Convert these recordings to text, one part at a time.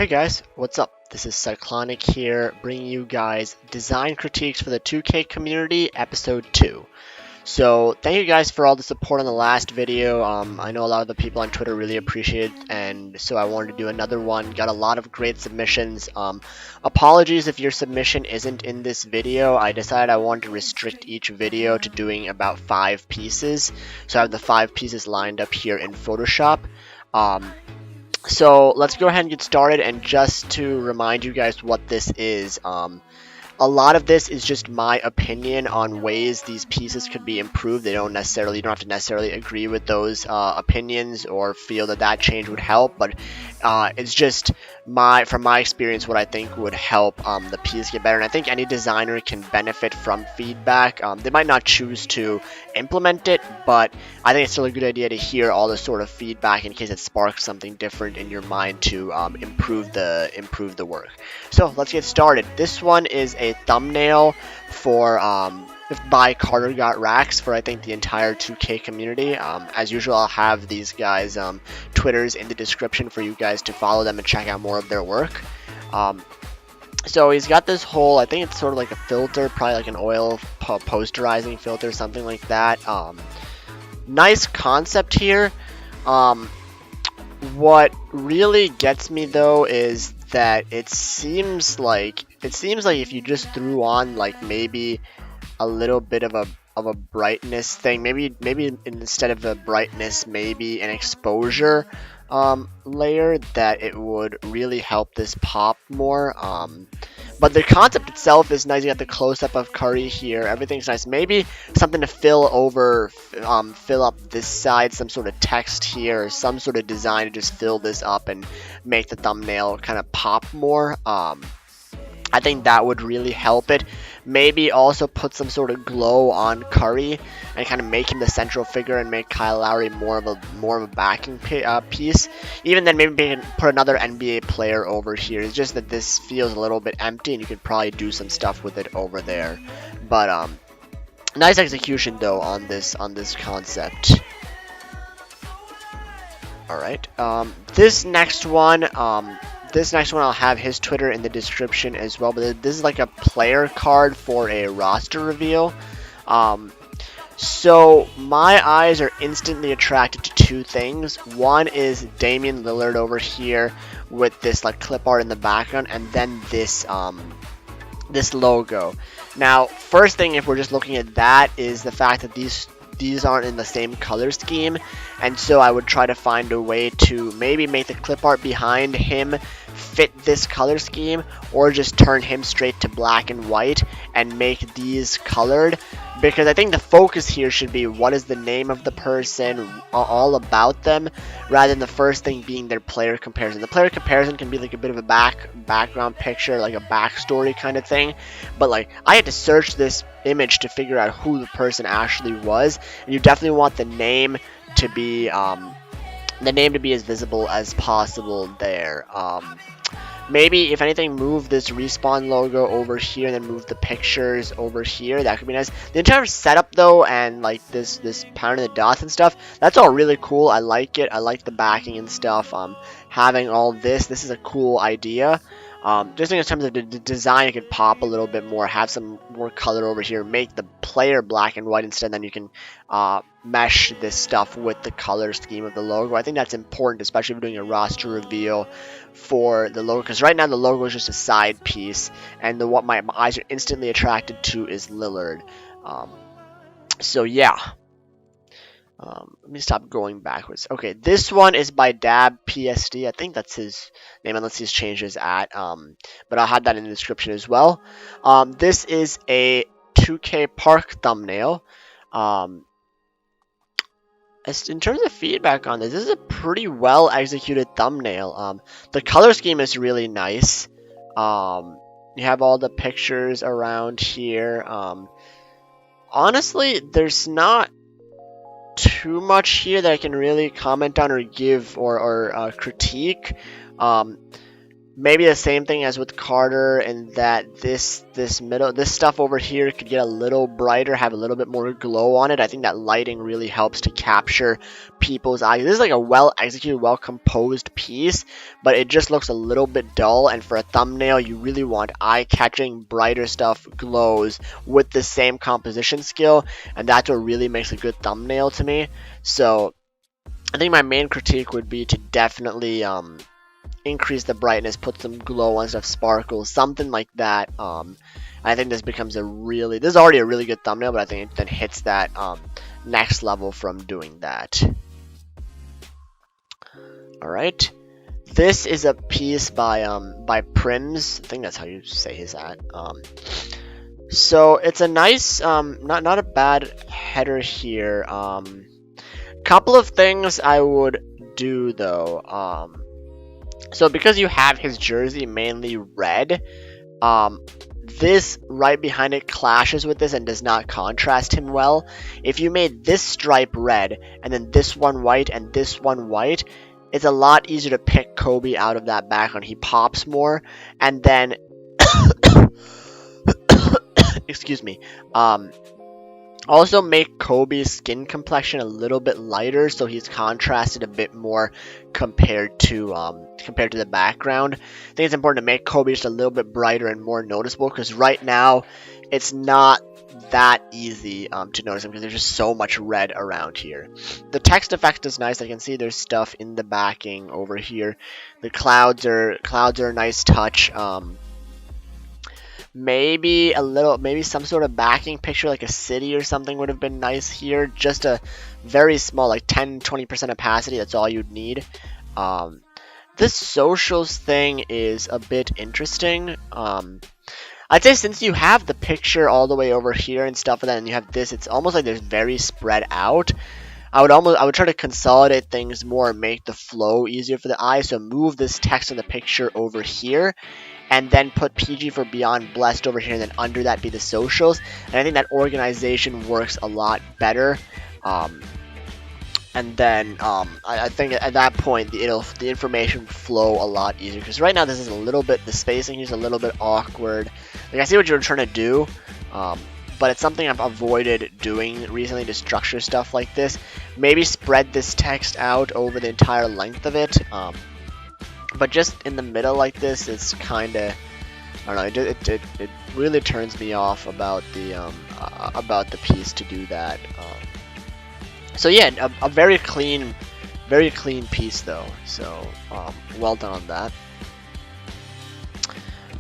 Hey guys, what's up? This is Cyclonic here, bringing you guys design critiques for the 2K community, episode 2. So, thank you guys for all the support on the last video. I know a lot of the people on Twitter really appreciate it, and so I wanted to do another one. Got a lot of great submissions. Apologies if your submission isn't in this video. I decided I wanted to restrict each video to doing about 5 pieces. So I have the 5 pieces lined up here in Photoshop. So let's go ahead and get started, and just to remind you guys what this is, a lot of this is just my opinion on ways these pieces could be improved. You don't have to necessarily agree with those opinions or feel that that change would help, but it's just from my experience what I think would help the piece get better. And I think any designer can benefit from feedback. They might not choose to implement it, but I think it's still a good idea to hear all the sort of feedback in case it sparks something different in your mind to improve the work. So let's get started. This one is a thumbnail for by Carter Got Racks for I think the entire 2K community. As usual, I'll have these guys Twitters in the description for you guys to follow them and check out more of their work. So he's got this whole, I think it's sort of like a filter, probably like an oil posterizing filter, something like that. Nice concept here. What really gets me though is that it seems like if you just threw on like maybe a little bit of a brightness thing, maybe instead of a brightness, maybe an exposure layer, that it would really help this pop more. But the concept itself is nice. You got the close-up of Curry here. Everything's nice. Maybe something to fill up this side, some sort of text here, or some sort of design to just fill this up and make the thumbnail kind of pop more. I think that would really help it. Maybe also put some sort of glow on Curry and kind of make him the central figure and make Kyle Lowry more of a backing piece. Even then, maybe put another NBA player over here. It's just that this feels a little bit empty, and you could probably do some stuff with it over there. But nice execution though on this concept. All right. This next one. I'll have his Twitter in the description as well, but this is like a player card for a roster reveal. So my eyes are instantly attracted to two things. One is Damian Lillard over here with this like clip art in the background, and then this logo. Now, first thing, if we're just looking at that, is the fact that these aren't in the same color scheme, and so I would try to find a way to maybe make the clip art behind him fit this color scheme, or just turn him straight to black and white and make these colored, because I think the focus here should be what is the name of the person, all about them, rather than the first thing being their player comparison. The player comparison can be like a bit of a background picture, like a backstory kind of thing, but like I had to search this image to figure out who the person actually was, and you definitely want the name to be as visible as possible there. Maybe, if anything, move this Respawn logo over here and then move the pictures over here. That could be nice. The entire setup, though, and like this pounding the dots and stuff, that's all really cool. I like it. I like the backing and stuff. Having all this is a cool idea. Just in terms of the design, it could pop a little bit more, have some more color over here, make the player black and white instead, then you can mesh this stuff with the color scheme of the logo. I think that's important, especially if you're doing a roster reveal for the logo, because right now the logo is just a side piece, and what my eyes are instantly attracted to is Lillard. So yeah. Let me stop going backwards. Okay, this one is by Dab PSD. I think that's his name, unless he's changed his @ but I'll have that in the description as well. This is a 2K Park thumbnail. In terms of feedback on this is a pretty well executed thumbnail. The color scheme is really nice. You have all the pictures around here. Honestly, there's not too much here that I can really comment on or give or critique. Maybe the same thing as with Carter, and that this stuff over here could get a little brighter, have a little bit more glow on it. I think that lighting really helps to capture people's eyes. This is like a well executed, well composed piece, but it just looks a little bit dull. And for a thumbnail, you really want eye-catching, brighter stuff, glows with the same composition skill, and that's what really makes a good thumbnail to me. So I think my main critique would be to definitely increase the brightness, put some glow on stuff, sparkles, something like that. I think this becomes this is already a really good thumbnail, but I think it then hits that next level from doing that. Alright. This is a piece by Prims. I think that's how you say his at. So it's a nice, not a bad header here. Couple of things I would do though. So because you have his jersey mainly red, this right behind it clashes with this and does not contrast him well. If you made this stripe red and then this one white and this one white, it's a lot easier to pick Kobe out of that background. He pops more, and then excuse me. Also make Kobe's skin complexion a little bit lighter, so he's contrasted a bit more compared to the background. I think it's important to make Kobe just a little bit brighter and more noticeable, because right now it's not that easy to notice him because there's just so much red around here. The text effect is nice. I can see there's stuff in the backing over here. The clouds are a nice touch. Maybe some sort of backing picture like a city or something would have been nice here. Just a very small, like 10-20% opacity, that's all you'd need. This socials thing is a bit interesting. I'd say since you have the picture all the way over here and stuff, and then you have this, it's almost like there's very spread out. I would try to consolidate things more and make the flow easier for the eye. So move this text in the picture over here, and then put PG for Beyond Blessed over here, and then under that be the socials. And I think that organization works a lot better. And then I think at that point the information flow a lot easier, because right now this is a little bit, the spacing here is a little bit awkward. Like, I see what you're trying to do, but it's something I've avoided doing recently to structure stuff like this. Maybe spread this text out over the entire length of it, but just in the middle like this, it's kind of, I don't know, it really turns me off about the piece to do that. So yeah, a very clean piece though. So well done on that.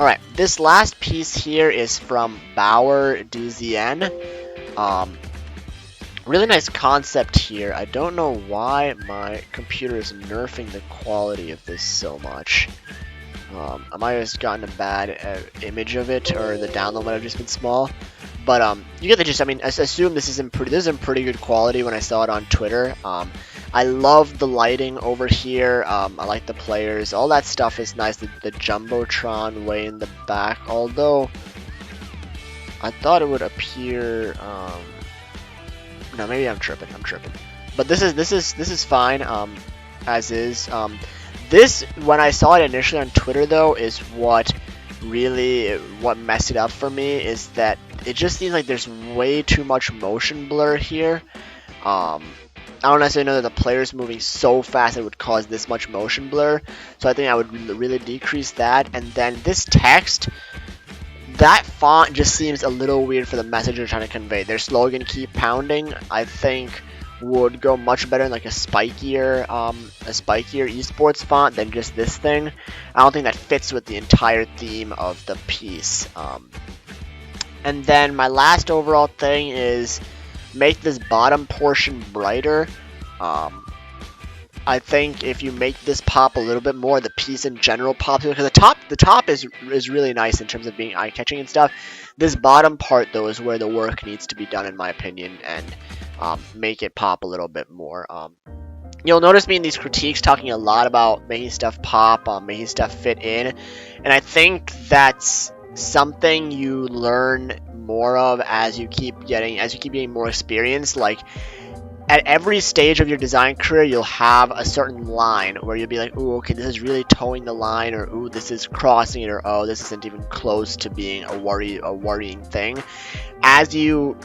All right, this last piece here is from Bauer DZN. Really nice concept here. I don't know why my computer is nerfing the quality of this so much. I might have just gotten a bad image of it, or the download might have just been small. But you get the gist. I mean, I assume this is in pretty good quality when I saw it on Twitter. I love the lighting over here. I like the players. All that stuff is nice. The Jumbotron way in the back. Although I thought it would appear. No, maybe I'm tripping. But this is fine. As is. This, when I saw it initially on Twitter though, is what messed it up for me, is that it just seems like there's way too much motion blur here. I don't necessarily know that the player's moving so fast it would cause this much motion blur, so I think I would really decrease that. And then this text, that font just seems a little weird for the message they're trying to convey. Their slogan, "Keep Pounding," I think would go much better in like a spikier esports font than just this thing. I don't think that fits with the entire theme of the piece. And then my last overall thing is make this bottom portion brighter. I think if you make this pop a little bit more, the piece in general pops, because the top is really nice in terms of being eye-catching and stuff. This bottom part though is where the work needs to be done, in my opinion, and make it pop a little bit more. You'll notice me in these critiques talking a lot about making stuff pop, making stuff fit in, and I think that's something you learn more of as you keep getting more experience. Like, at every stage of your design career, you'll have a certain line where you'll be like, ooh, okay, this is really towing the line, or ooh, this is crossing it, or oh, this isn't even close to being a worrying thing. As you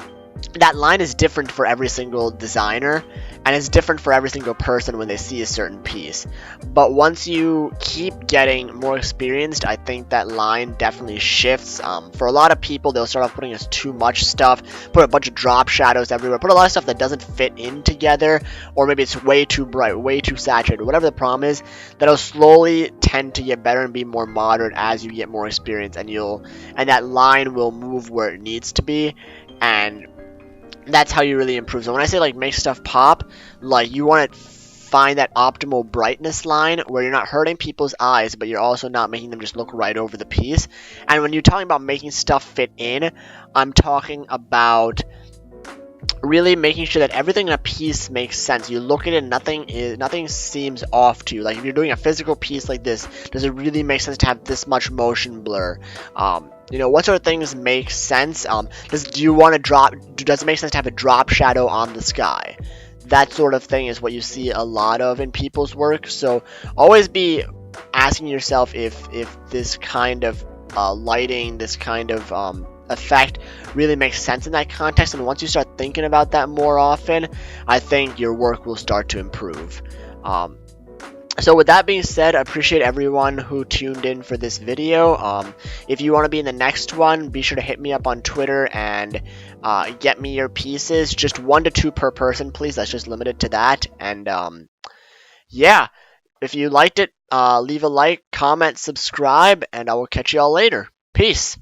That line is different for every single designer, and it's different for every single person when they see a certain piece. But once you keep getting more experienced, I think that line definitely shifts. For a lot of people, they'll start off putting us too much stuff, put a bunch of drop shadows everywhere, put a lot of stuff that doesn't fit in together, or maybe it's way too bright, way too saturated, whatever the problem is. That'll slowly tend to get better and be more moderate as you get more experience, and that line will move where it needs to be, and that's how you really improve. So when I say like make stuff pop, like you want to find that optimal brightness line where you're not hurting people's eyes, but you're also not making them just look right over the piece. And when you're talking about making stuff fit in, I'm talking about really making sure that everything in a piece makes sense. You look at it, nothing seems off to you. Like if you're doing a physical piece like this, does it really make sense to have this much motion blur? What sort of things make sense? Does it make sense to have a drop shadow on the sky? That sort of thing is what you see a lot of in people's work. So always be asking yourself if this kind of lighting, this kind of effect really makes sense in that context. And once you start thinking about that more often, I think your work will start to improve. So with that being said, I appreciate everyone who tuned in for this video. If you want to be in the next one, be sure to hit me up on Twitter and get me your pieces. Just 1 to 2 per person, please. That's just limited to that. And yeah, if you liked it, leave a like, comment, subscribe, and I will catch you all later. Peace.